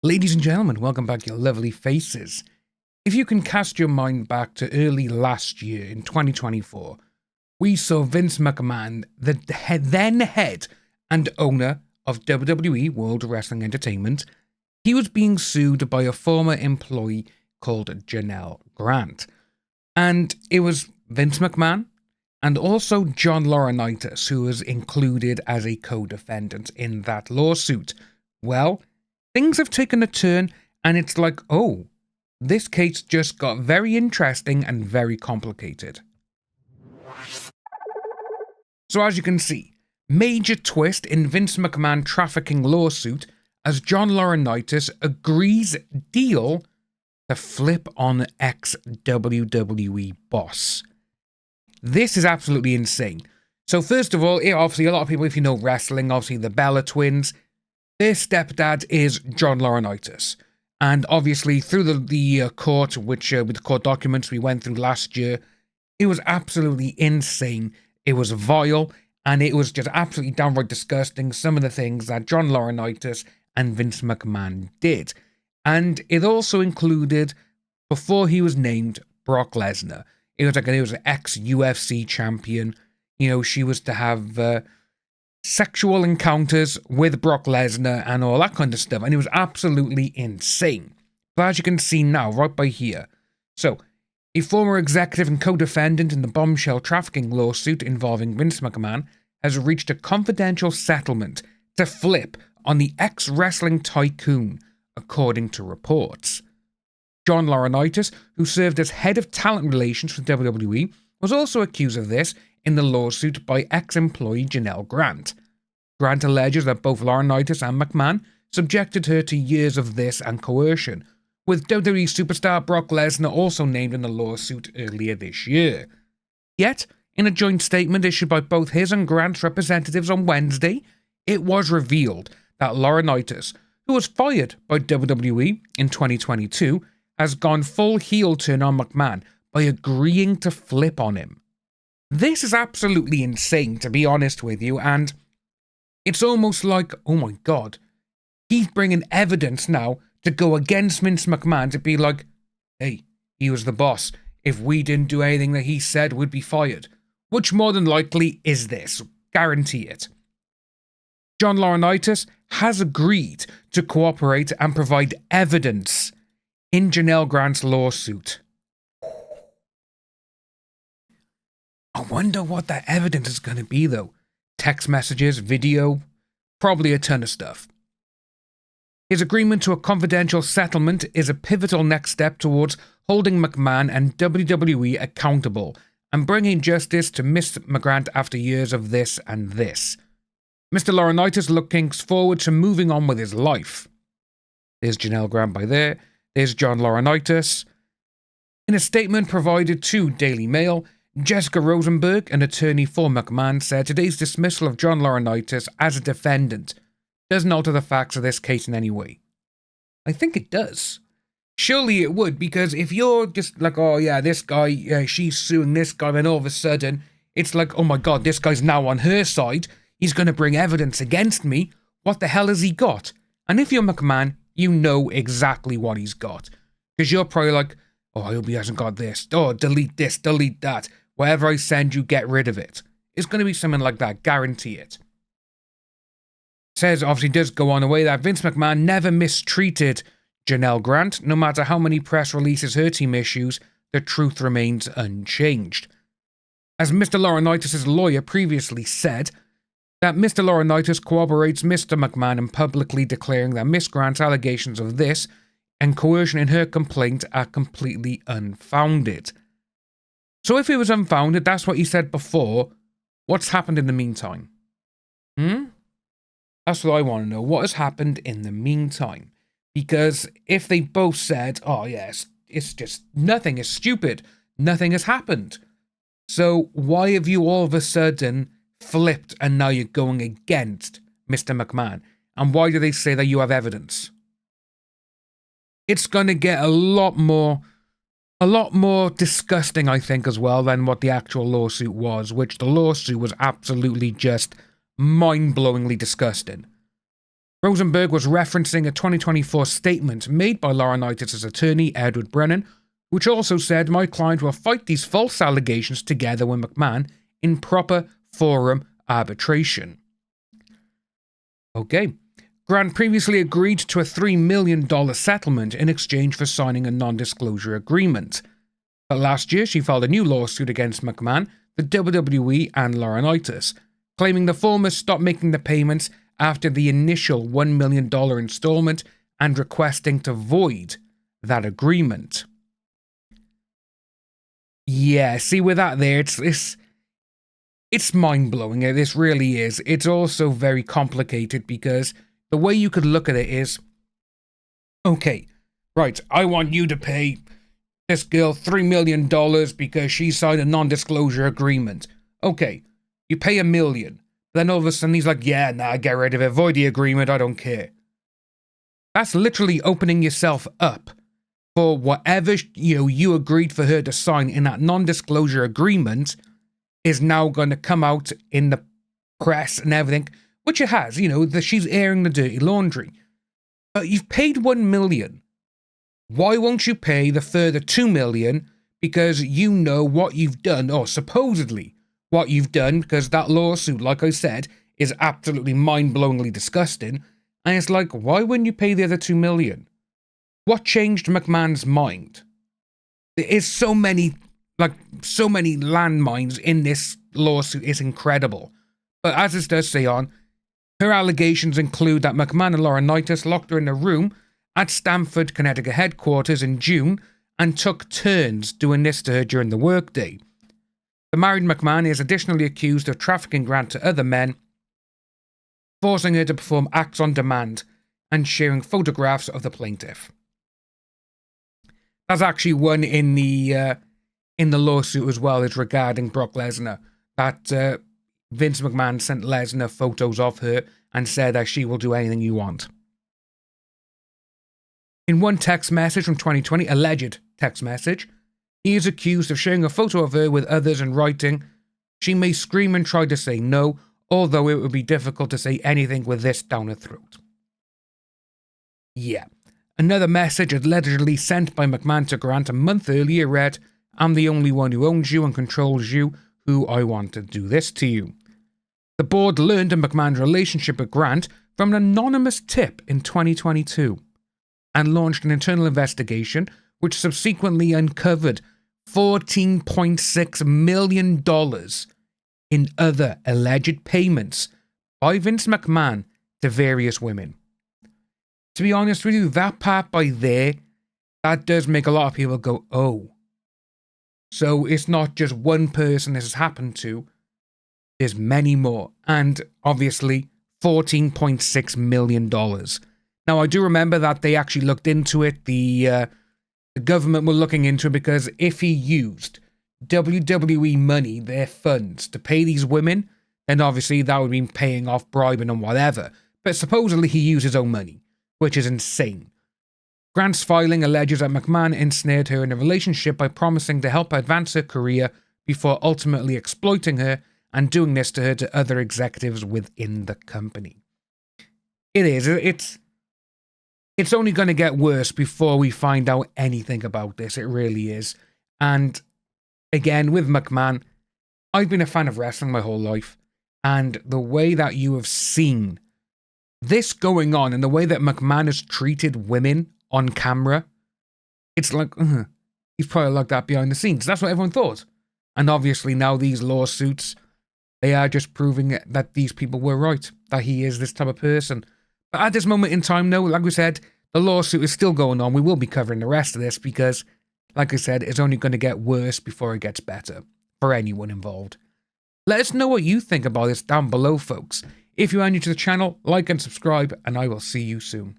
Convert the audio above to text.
Ladies and gentlemen, welcome back, your lovely faces. If you can cast your mind back to early last year in 2024, we saw Vince McMahon, the then head and owner of WWE World Wrestling Entertainment. He was being sued by a former employee called Janelle Grant. And it was Vince McMahon and also John Laurinaitis who was included as a co-defendant in that lawsuit. Well, things have taken a turn, and it's like, oh, this case just got very interesting and very complicated. So as you can see, major twist in Vince McMahon trafficking lawsuit as John Laurinaitis agrees deal to flip on ex-WWE boss. This is absolutely insane. So first of all, obviously a lot of people, if you know wrestling, obviously the Bella twins, their stepdad is John Laurinaitis. And obviously through the court, which with the court documents we went through last year, it was absolutely insane. It was vile, and it was just absolutely downright disgusting, some of the things that John Laurinaitis and Vince McMahon did. And it also included, before he was named, Brock Lesnar. It was an ex-UFC champion. You know, she was to have sexual encounters with Brock Lesnar and all that kind of stuff. And it was absolutely insane. But as you can see now, right by here. So, a former executive and co-defendant in the bombshell trafficking lawsuit involving Vince McMahon has reached a confidential settlement to flip on the ex-wrestling tycoon, according to reports. John Laurinaitis, who served as head of talent relations for WWE, was also accused of this in the lawsuit by ex-employee Janelle Grant. Grant alleges that both Laurinaitis and McMahon subjected her to years of this and coercion, with WWE superstar Brock Lesnar also named in the lawsuit earlier this year. Yet, in a joint statement issued by both his and Grant's representatives on Wednesday, it was revealed that Laurinaitis, who was fired by WWE in 2022, has gone full heel turn on McMahon by agreeing to flip on him. This is absolutely insane, to be honest with you, and it's almost like, oh my god, he's bringing evidence now to go against Vince McMahon to be like, hey, he was the boss. If we didn't do anything that he said, we'd be fired. Which more than likely is this. Guarantee it. John Laurinaitis has agreed to cooperate and provide evidence in Janelle Grant's lawsuit. I wonder what that evidence is going to be, though. Text messages, video, probably a ton of stuff. His agreement to a confidential settlement is a pivotal next step towards holding McMahon and WWE accountable and bringing justice to Miss McGrant after years of this and this. Mr. Laurinaitis looking forward to moving on with his life. There's Janelle Grant by there. There's John Laurinaitis. In a statement provided to Daily Mail, Jessica Rosenberg, an attorney for McMahon, said today's dismissal of John Laurinaitis as a defendant doesn't alter the facts of this case in any way. I think it does. Surely it would, because if you're just like, oh yeah, this guy, she's suing this guy, and all of a sudden, it's like, oh my god, this guy's now on her side, he's going to bring evidence against me, what the hell has he got? And if you're McMahon, you know exactly what he's got. Because you're probably like, oh, I hope he hasn't got this, oh, delete this, delete that, wherever I send you, get rid of it. It's going to be something like that, guarantee it. Says, obviously does go on away that Vince McMahon never mistreated Janelle Grant. No matter how many press releases her team issues, the truth remains unchanged. As Mr. Laurinaitis' lawyer previously said, that Mr. Laurinaitis corroborates Mr. McMahon in publicly declaring that Miss Grant's allegations of this and coercion in her complaint are completely unfounded. So if it was unfounded, that's what he said before, what's happened in the meantime? That's what I want to know. What has happened in the meantime? Because if they both said, oh yes, it's just nothing is stupid, nothing has happened. So why have you all of a sudden flipped and now you're going against Mr. McMahon? And why do they say that you have evidence? It's going to get a lot more disgusting, I think, as well, than what the actual lawsuit was, which the lawsuit was absolutely just mind-blowingly disgusting. Rosenberg was referencing a 2024 statement made by Laurinaitis' attorney, Edward Brennan, which also said, "My client will fight these false allegations together with McMahon in proper forum arbitration." Okay. Grant previously agreed to a $3 million settlement in exchange for signing a non-disclosure agreement. But last year, she filed a new lawsuit against McMahon, the WWE, and Laurinaitis, claiming the former stopped making the payments after the initial $1 million installment and requesting to void that agreement. Yeah, see, with that there, it's mind-blowing. This really is. It's also very complicated because the way you could look at it is, okay, right, I want you to pay this girl $3 million because she signed a non-disclosure agreement. Okay, you pay $1 million. Then all of a sudden he's like, yeah, nah, get rid of it. Void the agreement, I don't care. That's literally opening yourself up for whatever you agreed for her to sign in that non-disclosure agreement is now going to come out in the press and everything, which it has, that she's airing the dirty laundry. But you've paid $1 million. Why won't you pay the further $2 million? Because you know what you've done, or supposedly what you've done, because that lawsuit, like I said, is absolutely mind-blowingly disgusting. And it's like, why wouldn't you pay the other $2 million? What changed McMahon's mind? There is so many landmines in this lawsuit. It's incredible. But as it does say on, her allegations include that McMahon and Laurinaitis locked her in a room at Stamford, Connecticut headquarters in June and took turns doing this to her during the workday. The married McMahon is additionally accused of trafficking Grant to other men, forcing her to perform acts on demand and sharing photographs of the plaintiff. That's actually one in the lawsuit as well, is regarding Brock Lesnar, that Vince McMahon sent Lesnar photos of her and said that she will do anything you want. In one text message from 2020, alleged text message, he is accused of sharing a photo of her with others and writing, "She may scream and try to say no, although it would be difficult to say anything with this down her throat." Yeah. Another message allegedly sent by McMahon to Grant a month earlier read, "I'm the only one who owns you and controls you, who I want to do this to you." The board learned of McMahon's relationship with Grant from an anonymous tip in 2022 and launched an internal investigation which subsequently uncovered $14.6 million in other alleged payments by Vince McMahon to various women. To be honest with you, that part by there, that does make a lot of people go, oh. So it's not just one person this has happened to, there's many more. And obviously, $14.6 million. Now, I do remember that they actually looked into it. The government were looking into it because if he used WWE money, their funds, to pay these women, then obviously that would mean paying off bribing and whatever. But supposedly he used his own money, which is insane. Grant's filing alleges that McMahon ensnared her in a relationship by promising to help her advance her career before ultimately exploiting her and doing this to her to other executives within the company. It's only going to get worse before we find out anything about this. It really is. And again, with McMahon, I've been a fan of wrestling my whole life. And the way that you have seen this going on and the way that McMahon has treated women on camera, it's like, he's probably like that behind the scenes. That's what everyone thought. And obviously now these lawsuits, they are just proving that these people were right, that he is this type of person. But at this moment in time, no, like we said, the lawsuit is still going on. We will be covering the rest of this because, like I said, it's only going to get worse before it gets better for anyone involved. Let us know what you think about this down below, folks. If you are new to the channel, like and subscribe, and I will see you soon.